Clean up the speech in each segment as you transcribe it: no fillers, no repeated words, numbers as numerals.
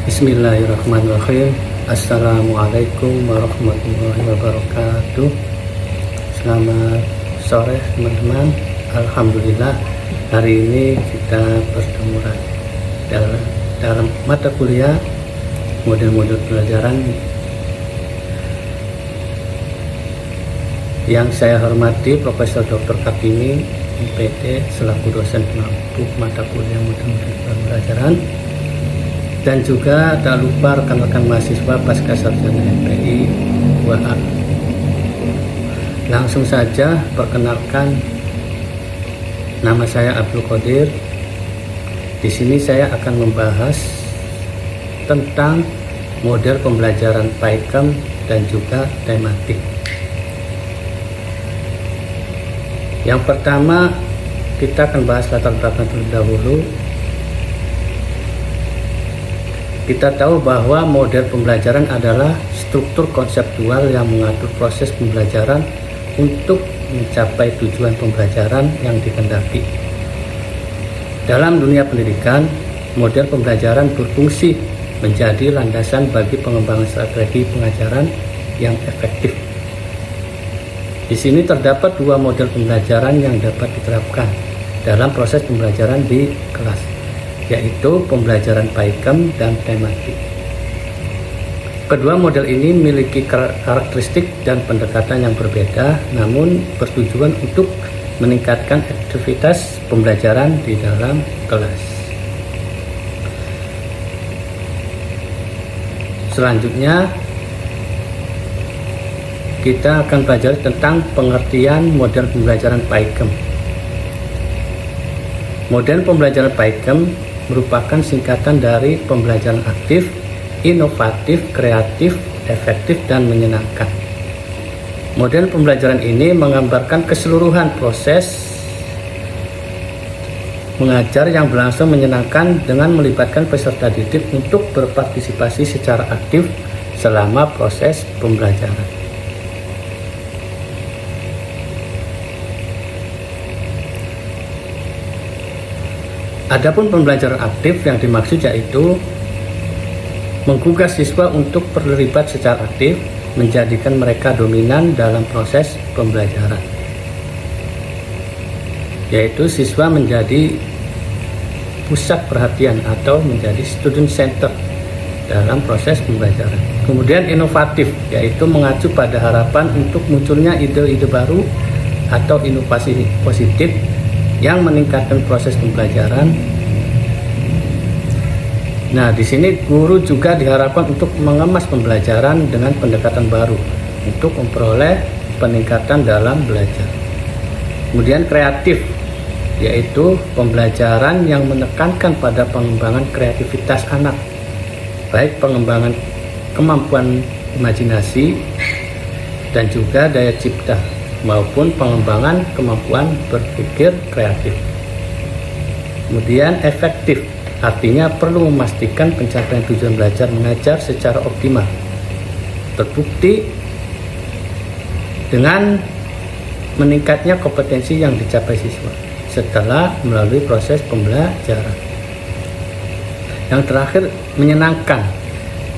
Bismillahirrahmanirrahim. Assalamualaikum warahmatullahi wabarakatuh. Selamat sore teman-teman. Alhamdulillah hari ini kita bertemu dalam mata kuliah model-model pelajaran yang saya hormati Profesor Dr. Kartini MPD selaku dosen pengampu mata kuliah model-model pelajaran, dan juga tak lupa rekan-rekan mahasiswa pasca sarjana MPI 2A. Langsung saja perkenalkan, nama saya Abdul Qadir. Di sini saya akan membahas tentang model pembelajaran PAIKM dan juga tematik. Yang pertama, kita akan bahas latar belakang terlebih dahulu. Kita tahu bahwa model pembelajaran adalah struktur konseptual yang mengatur proses pembelajaran untuk mencapai tujuan pembelajaran yang dikehendaki. Dalam dunia pendidikan, model pembelajaran berfungsi menjadi landasan bagi pengembangan strategi pengajaran yang efektif. Di sini terdapat dua model pembelajaran yang dapat diterapkan dalam proses pembelajaran di kelas, yaitu pembelajaran PAIKM dan tematik. Kedua model ini memiliki karakteristik dan pendekatan yang berbeda, namun bertujuan untuk meningkatkan aktivitas pembelajaran di dalam kelas. Selanjutnya, kita akan belajar tentang pengertian model pembelajaran PAIKM. Model pembelajaran PAIKM merupakan singkatan dari pembelajaran aktif, inovatif, kreatif, efektif, dan menyenangkan. Model pembelajaran ini menggambarkan keseluruhan proses mengajar yang berlangsung menyenangkan dengan melibatkan peserta didik untuk berpartisipasi secara aktif selama proses pembelajaran. Adapun pembelajaran aktif yang dimaksud yaitu menggugah siswa untuk terlibat secara aktif, menjadikan mereka dominan dalam proses pembelajaran, yaitu siswa menjadi pusat perhatian atau menjadi student center dalam proses pembelajaran. Kemudian inovatif, yaitu mengacu pada harapan untuk munculnya ide-ide baru atau inovasi positif yang meningkatkan proses pembelajaran. Nah, di sini guru juga diharapkan untuk mengemas pembelajaran dengan pendekatan baru untuk memperoleh peningkatan dalam belajar. Kemudian kreatif, yaitu pembelajaran yang menekankan pada pengembangan kreativitas anak, baik pengembangan kemampuan imajinasi dan juga daya cipta, maupun pengembangan kemampuan berpikir kreatif. Kemudian efektif, artinya perlu memastikan pencapaian tujuan belajar mengajar secara optimal. Terbukti dengan meningkatnya kompetensi yang dicapai siswa setelah melalui proses pembelajaran. Yang terakhir, menyenangkan,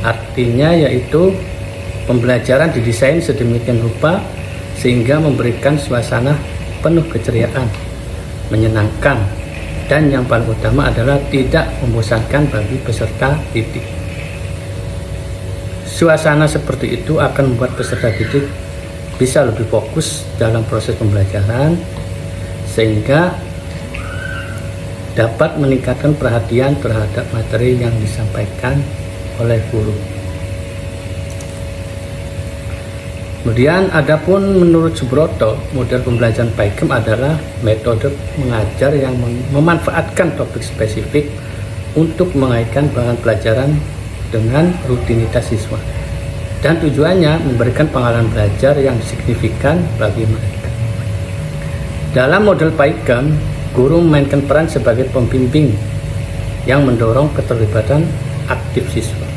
artinya yaitu pembelajaran didesain sedemikian rupa sehingga memberikan suasana penuh keceriaan, menyenangkan, dan yang paling utama adalah tidak membosankan bagi peserta didik. Suasana seperti itu akan membuat peserta didik bisa lebih fokus dalam proses pembelajaran sehingga dapat meningkatkan perhatian terhadap materi yang disampaikan oleh guru. Kemudian adapun menurut Subroto, model pembelajaran PAIKM adalah metode mengajar yang memanfaatkan topik spesifik untuk mengaitkan bahan pelajaran dengan rutinitas siswa, dan tujuannya memberikan pengalaman belajar yang signifikan bagi mereka. Dalam model PAIKM, guru memainkan peran sebagai pembimbing yang mendorong keterlibatan aktif siswa.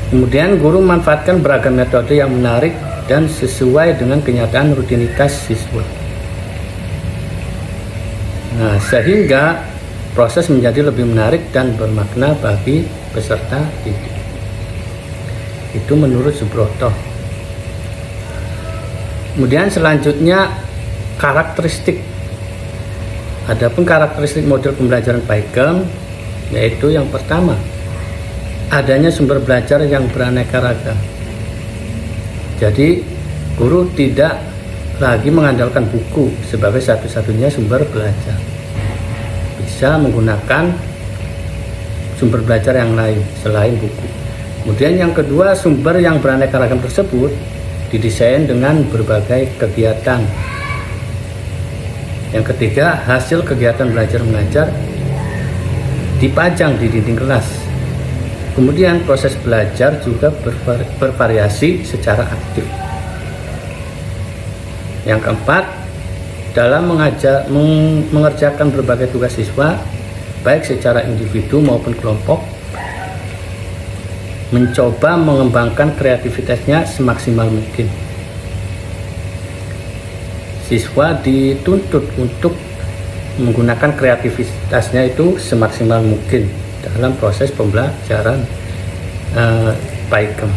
Kemudian guru memanfaatkan beragam metode yang menarik dan sesuai dengan kenyataan rutinitas siswa. Nah, sehingga proses menjadi lebih menarik dan bermakna bagi peserta didik. Itu menurut Subroto. Kemudian selanjutnya karakteristik. Adapun karakteristik model pembelajaran Pakem, yaitu yang pertama, adanya sumber belajar yang beraneka ragam. Jadi guru tidak lagi mengandalkan buku sebagai satu-satunya sumber belajar, bisa menggunakan sumber belajar yang lain selain buku. Kemudian yang kedua, sumber yang beraneka ragam tersebut didesain dengan berbagai kegiatan. Yang ketiga, hasil kegiatan belajar mengajar dipajang di dinding kelas. Kemudian proses belajar juga bervariasi secara aktif. Yang keempat, dalam mengerjakan berbagai tugas siswa, baik secara individu maupun kelompok, mencoba mengembangkan kreativitasnya semaksimal mungkin. Siswa dituntut untuk menggunakan kreativitasnya itu semaksimal mungkin dalam proses pembelajaran Pakem.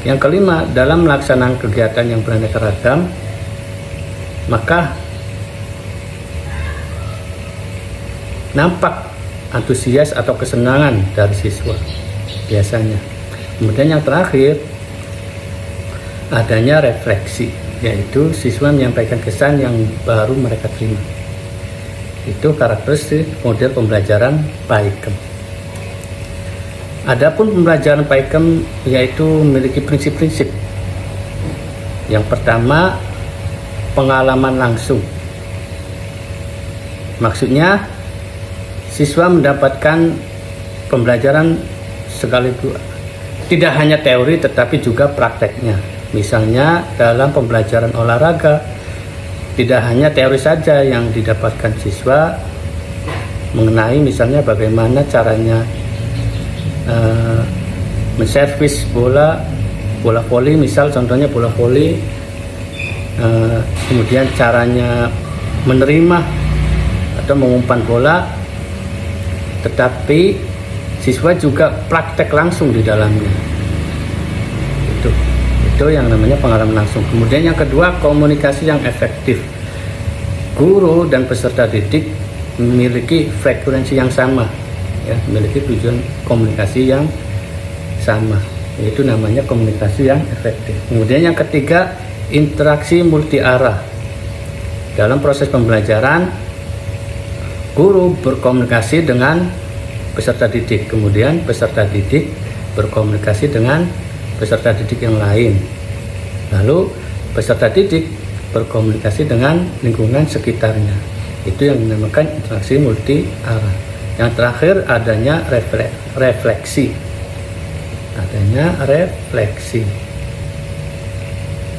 Yang kelima, dalam melaksanakan kegiatan yang beraneka ragam, maka nampak antusias atau kesenangan dari siswa biasanya. Kemudian yang terakhir, adanya refleksi, yaitu siswa menyampaikan kesan yang baru mereka terima. Itu karakteristik model pembelajaran Pakem. Adapun pembelajaran Pakem yaitu memiliki prinsip-prinsip. Yang pertama, pengalaman langsung. Maksudnya siswa mendapatkan pembelajaran sekaligus tidak hanya teori tetapi juga prakteknya. Misalnya dalam pembelajaran olahraga, tidak hanya teori saja yang didapatkan siswa mengenai misalnya bagaimana caranya menservis bola voli, misal contohnya bola voli, kemudian caranya menerima atau mengumpan bola, tetapi siswa juga praktek langsung di dalamnya. Itu yang namanya pengalaman langsung. Kemudian yang kedua, komunikasi yang efektif. Guru dan peserta didik memiliki frekuensi yang sama, ya, memiliki tujuan komunikasi yang sama, yaitu namanya komunikasi yang efektif. Kemudian yang ketiga, interaksi multi arah. Dalam proses pembelajaran, guru berkomunikasi dengan peserta didik, kemudian peserta didik berkomunikasi dengan peserta didik yang lain, lalu peserta didik berkomunikasi dengan lingkungan sekitarnya. Itu yang dinamakan interaksi multi arah. Yang terakhir, adanya refleksi.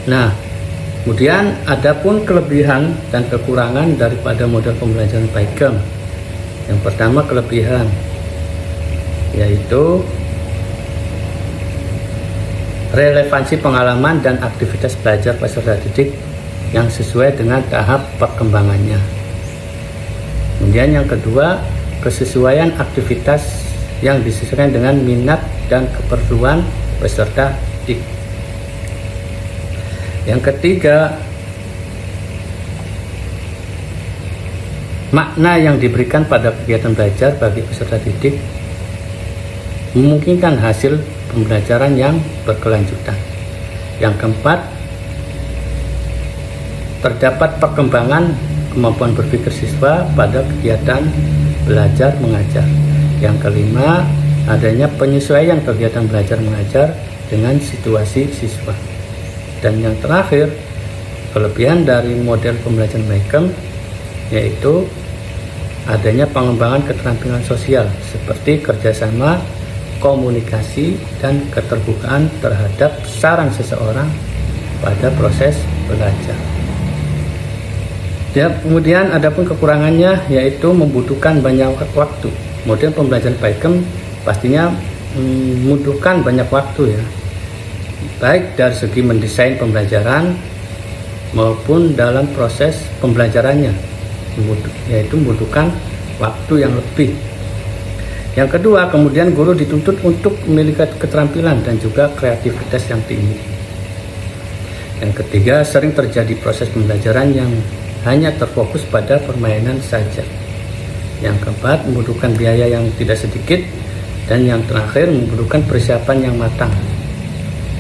Nah, kemudian adapun kelebihan dan kekurangan daripada model pembelajaran Pakem. Yang pertama, kelebihan yaitu relevansi pengalaman dan aktivitas belajar peserta didik yang sesuai dengan tahap perkembangannya. Kemudian yang kedua, kesesuaian aktivitas yang disesuaikan dengan minat dan keperluan peserta didik. Yang ketiga, makna yang diberikan pada kegiatan belajar bagi peserta didik memungkinkan hasil pembelajaran yang berkelanjutan. Yang keempat, terdapat perkembangan kemampuan berpikir siswa pada kegiatan belajar mengajar. Yang kelima, adanya penyesuaian kegiatan belajar mengajar dengan situasi siswa. Dan yang terakhir, kelebihan dari model pembelajaran Pakem yaitu adanya pengembangan keterampilan sosial seperti kerjasama, komunikasi, dan keterbukaan terhadap saran seseorang pada proses belajar. Ya, kemudian adapun kekurangannya yaitu membutuhkan banyak waktu. Model pembelajaran Pakem pastinya membutuhkan banyak waktu, ya, baik dari segi mendesain pembelajaran maupun dalam proses pembelajarannya, yaitu membutuhkan waktu yang lebih. Yang kedua, kemudian guru dituntut untuk memiliki keterampilan dan juga kreativitas yang tinggi. Yang ketiga, sering terjadi proses pembelajaran yang hanya terfokus pada permainan saja. Yang keempat, membutuhkan biaya yang tidak sedikit. Dan yang terakhir, membutuhkan persiapan yang matang.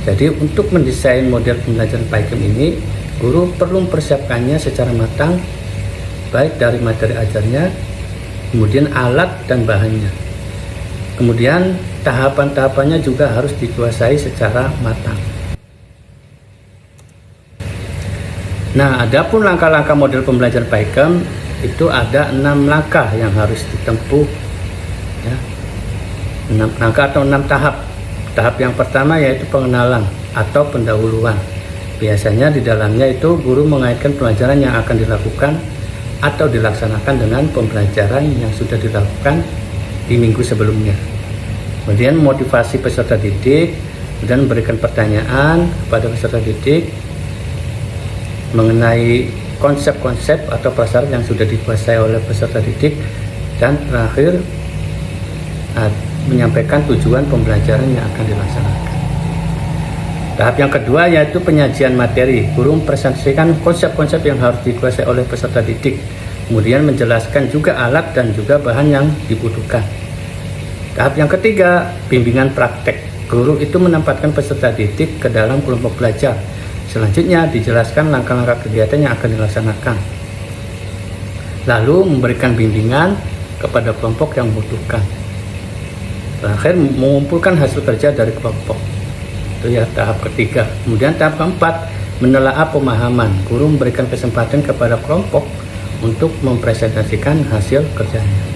Jadi untuk mendesain model pembelajaran PyCamp ini, guru perlu mempersiapkannya secara matang, baik dari materi ajarnya, kemudian alat dan bahannya. Kemudian tahapan-tahapannya juga harus dikuasai secara matang. Nah, adapun langkah-langkah model pembelajaran PyCamp itu ada 6 langkah yang harus ditempuh, ya. 6 langkah atau 6 tahap. Tahap yang pertama yaitu pengenalan atau pendahuluan. Biasanya di dalamnya itu guru mengaitkan pelajaran yang akan dilakukan atau dilaksanakan dengan pembelajaran yang sudah dilakukan di minggu sebelumnya. Kemudian motivasi peserta didik, dan memberikan pertanyaan kepada peserta didik mengenai konsep-konsep atau prasyarat yang sudah dikuasai oleh peserta didik, dan terakhir menyampaikan tujuan pembelajaran yang akan dilaksanakan. Tahap yang kedua yaitu penyajian materi. Guru mempresentasikan konsep-konsep yang harus dikuasai oleh peserta didik, kemudian menjelaskan juga alat dan juga bahan yang dibutuhkan. Tahap yang ketiga, bimbingan praktek. Guru itu menempatkan peserta didik ke dalam kelompok belajar. Selanjutnya dijelaskan langkah-langkah kegiatan yang akan dilaksanakan. Lalu memberikan bimbingan kepada kelompok yang membutuhkan. Terakhir, mengumpulkan hasil kerja dari kelompok. Itu ya tahap ketiga. Kemudian tahap keempat, menelaah pemahaman. Guru memberikan kesempatan kepada kelompok untuk mempresentasikan hasil kerjanya.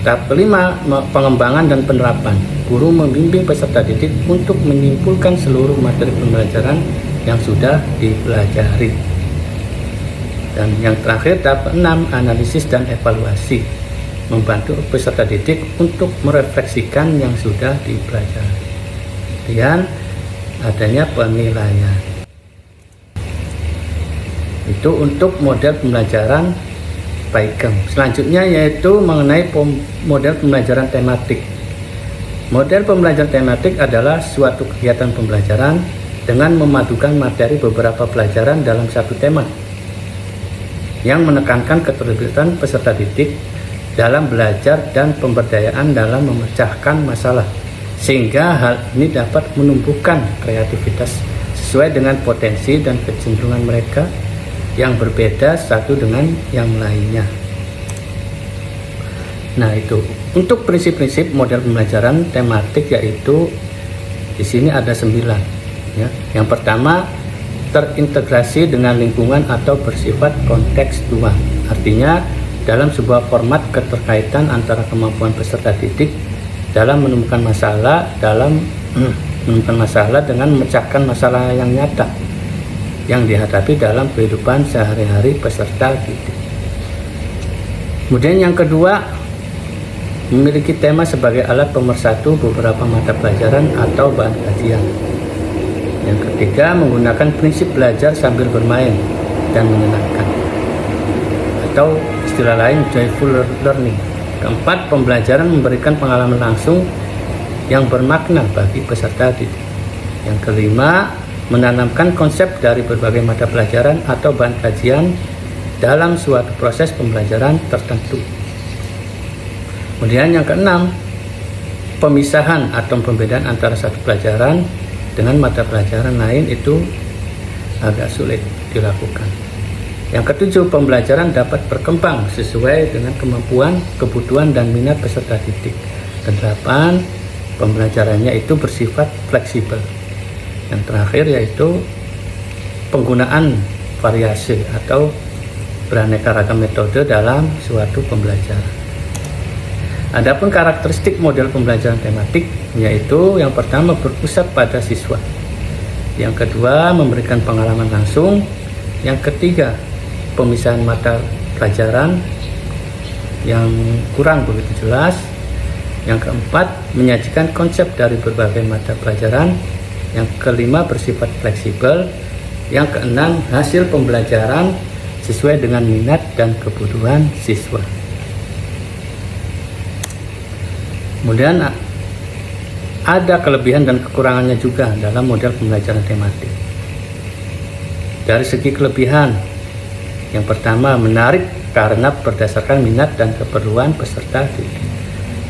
Tahap kelima, pengembangan dan penerapan. Guru membimbing peserta didik untuk menyimpulkan seluruh materi pembelajaran yang sudah dipelajari. Dan yang terakhir, tahap 6, analisis dan evaluasi. Membantu peserta didik untuk merefleksikan yang sudah dipelajari. Kemudian adanya penilaian. Itu untuk model pembelajaran PyCamp. Selanjutnya yaitu mengenai model pembelajaran tematik. Model pembelajaran tematik adalah suatu kegiatan pembelajaran dengan memadukan materi beberapa pelajaran dalam satu tema yang menekankan keterlibatan peserta didik dalam belajar dan pemberdayaan dalam memecahkan masalah, sehingga hal ini dapat menumbuhkan kreativitas sesuai dengan potensi dan kecenderungan mereka yang berbeda satu dengan yang lainnya. Nah, itu untuk prinsip-prinsip model pembelajaran tematik, yaitu di sini ada 9. Ya. Yang pertama, terintegrasi dengan lingkungan atau bersifat kontekstual. Artinya dalam sebuah format keterkaitan antara kemampuan peserta didik dalam menemukan masalah dengan memecahkan masalah yang nyata yang dihadapi dalam kehidupan sehari-hari peserta didik. Kemudian yang kedua, memiliki tema sebagai alat pemersatu beberapa mata pelajaran atau bahan kajian. Yang ketiga, menggunakan prinsip belajar sambil bermain dan menyenangkan, atau istilah lain joyful learning. Keempat, pembelajaran memberikan pengalaman langsung yang bermakna bagi peserta didik. Yang kelima, menanamkan konsep dari berbagai mata pelajaran atau bahan kajian dalam suatu proses pembelajaran tertentu. Kemudian yang keenam, pemisahan atau pembedaan antara satu pelajaran dengan mata pelajaran lain itu agak sulit dilakukan. Yang ketujuh, pembelajaran dapat berkembang sesuai dengan kemampuan, kebutuhan, dan minat peserta didik. Dan delapan, pembelajarannya itu bersifat fleksibel. Yang terakhir yaitu penggunaan variasi atau beraneka ragam metode dalam suatu pembelajaran. Adapun karakteristik model pembelajaran tematik yaitu yang pertama berpusat pada siswa, yang kedua memberikan pengalaman langsung, yang ketiga pemisahan mata pelajaran yang kurang begitu jelas, yang keempat menyajikan konsep dari berbagai mata pelajaran, yang kelima bersifat fleksibel, yang keenam hasil pembelajaran sesuai dengan minat dan kebutuhan siswa. Kemudian ada kelebihan dan kekurangannya juga dalam model pembelajaran tematik. Dari segi kelebihan, yang pertama menarik karena berdasarkan minat dan keperluan peserta didik.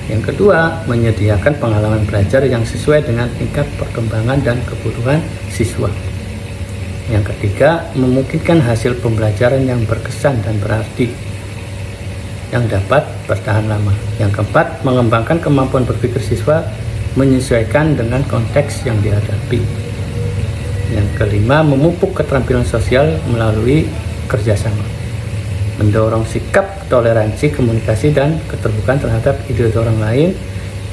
Yang kedua, menyediakan pengalaman belajar yang sesuai dengan tingkat perkembangan dan kebutuhan siswa. Yang ketiga, memungkinkan hasil pembelajaran yang berkesan dan berarti yang dapat bertahan lama. Yang keempat, mengembangkan kemampuan berpikir siswa menyesuaikan dengan konteks yang dihadapi. Yang kelima, memupuk keterampilan sosial melalui kerjasama, mendorong sikap toleransi, komunikasi, dan keterbukaan terhadap ide orang lain.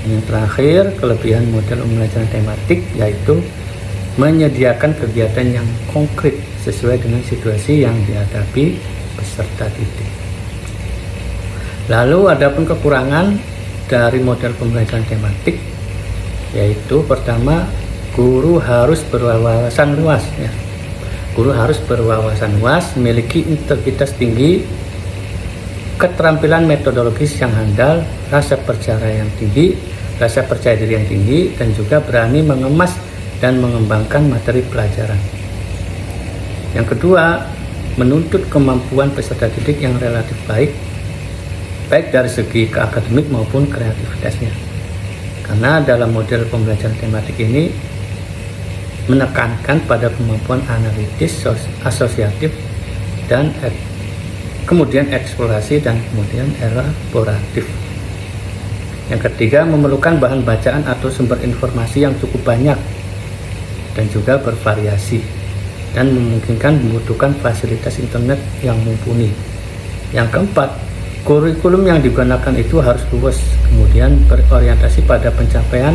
Yang terakhir, kelebihan model pembelajaran tematik yaitu menyediakan kegiatan yang konkret sesuai dengan situasi yang dihadapi peserta didik. Lalu adapun kekurangan dari model pembelajaran tematik yaitu pertama, guru harus berwawasan luas ya. Guru harus berwawasan luas, memiliki integritas tinggi, keterampilan metodologis yang handal, rasa percaya yang tinggi, rasa percaya diri yang tinggi, dan juga berani mengemas dan mengembangkan materi pelajaran. Yang kedua, menuntut kemampuan peserta didik yang relatif baik dari segi akademik maupun kreativitasnya. Karena dalam model pembelajaran tematik ini menekankan pada kemampuan analitis, asosiatif, dan kemudian eksplorasi, dan kemudian elaboratif. Yang ketiga, memerlukan bahan bacaan atau sumber informasi yang cukup banyak dan juga bervariasi, dan memungkinkan membutuhkan fasilitas internet yang mumpuni. Yang keempat, kurikulum yang digunakan itu harus luas, kemudian berorientasi pada pencapaian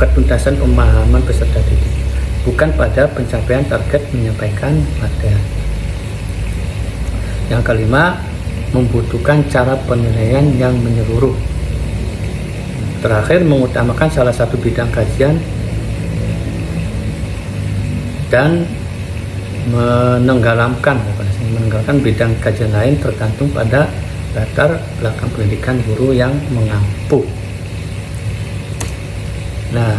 ketuntasan pemahaman peserta didik, bukan pada pencapaian target menyampaikan materi. Yang kelima, membutuhkan cara penilaian yang menyeluruh. Terakhir, mengutamakan salah satu bidang kajian dan menenggelamkan bidang kajian lain tergantung pada latar belakang pendidikan guru yang mengampu. Nah,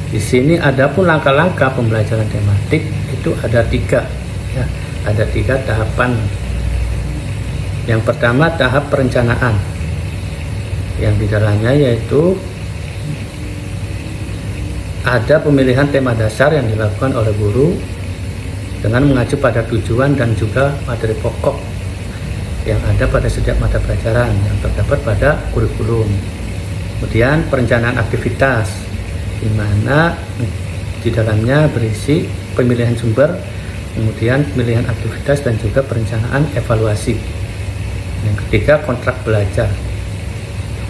di sini ada pun langkah-langkah pembelajaran tematik itu ada tiga, ya, ada tiga tahapan. Yang pertama, tahap perencanaan, yang di dalamnya yaitu ada pemilihan tema dasar yang dilakukan oleh guru dengan mengacu pada tujuan dan juga materi pokok yang ada pada setiap mata pelajaran yang terdapat pada kurikulum. Kemudian perencanaan aktivitas, di mana di dalamnya berisi pemilihan sumber, kemudian pemilihan aktivitas, dan juga perencanaan evaluasi. Yang ketiga, kontrak belajar.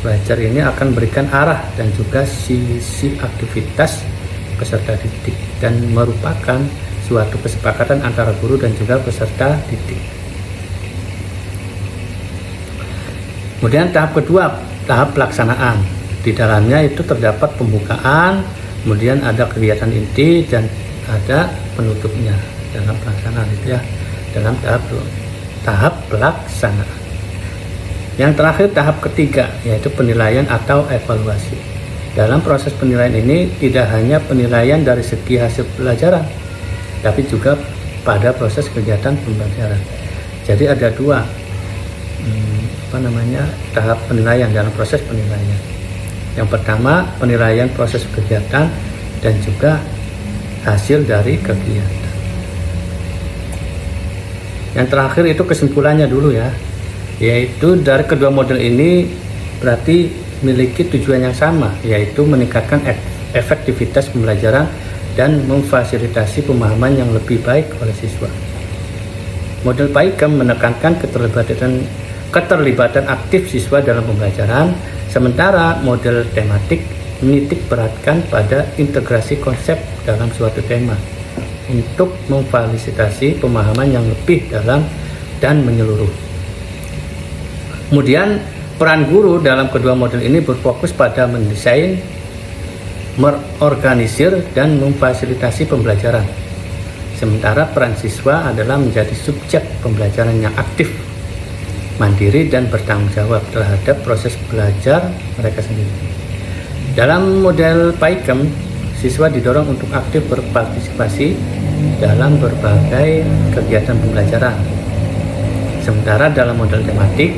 Belajar ini akan memberikan arah dan juga sisi aktivitas peserta didik dan merupakan suatu kesepakatan antara guru dan juga peserta didik. Kemudian tahap kedua, tahap pelaksanaan. Di dalamnya itu terdapat pembukaan, kemudian ada kegiatan inti, dan ada penutupnya dalam pelaksanaan itu ya, dalam tahap pelaksanaan. Yang terakhir, tahap ketiga, yaitu penilaian atau evaluasi. Dalam proses penilaian ini tidak hanya penilaian dari segi hasil pelajaran, tapi juga pada proses kegiatan pembelajaran. Jadi ada dua tahap penilaian dalam proses penilaian. Yang pertama, penilaian proses kegiatan dan juga hasil dari kegiatan. Yang terakhir itu kesimpulannya dulu ya, yaitu dari kedua model ini berarti memiliki tujuan yang sama, yaitu meningkatkan efektivitas pembelajaran dan memfasilitasi pemahaman yang lebih baik oleh siswa. Model PAIKEM menekankan keterlibatan aktif siswa dalam pembelajaran, sementara model tematik menitik beratkan pada integrasi konsep dalam suatu tema untuk memfasilitasi pemahaman yang lebih dalam dan menyeluruh. Kemudian peran guru dalam kedua model ini berfokus pada mendesain, mengorganisir, dan memfasilitasi pembelajaran. Sementara peran siswa adalah menjadi subjek pembelajaran yang aktif, mandiri, dan bertanggung jawab terhadap proses belajar mereka sendiri. Dalam model PAIKEM, siswa didorong untuk aktif berpartisipasi dalam berbagai kegiatan pembelajaran. Sementara dalam model tematik,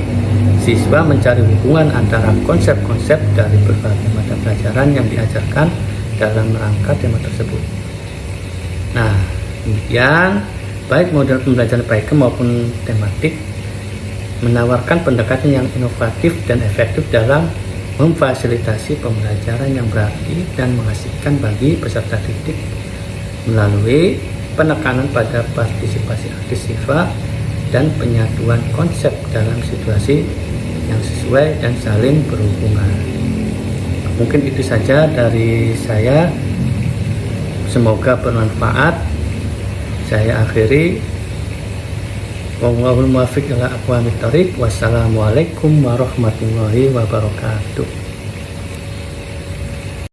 siswa mencari hubungan antara konsep-konsep dari berbagai mata pelajaran yang diajarkan dalam rangka tema tersebut. Nah, kemudian baik model pembelajaran PAIKEM maupun tematik menawarkan pendekatan yang inovatif dan efektif dalam memfasilitasi pembelajaran yang berarti dan menghasilkan bagi peserta didik melalui penekanan pada partisipasi aktif siswa dan penyatuan konsep dalam situasi yang sesuai dan saling berhubungan. Mungkin itu saja dari saya. Semoga bermanfaat. Saya akhiri. Wallahul muwaffiq ila aqwamit thoriq. Wassalamualaikum warahmatullahi wabarakatuh.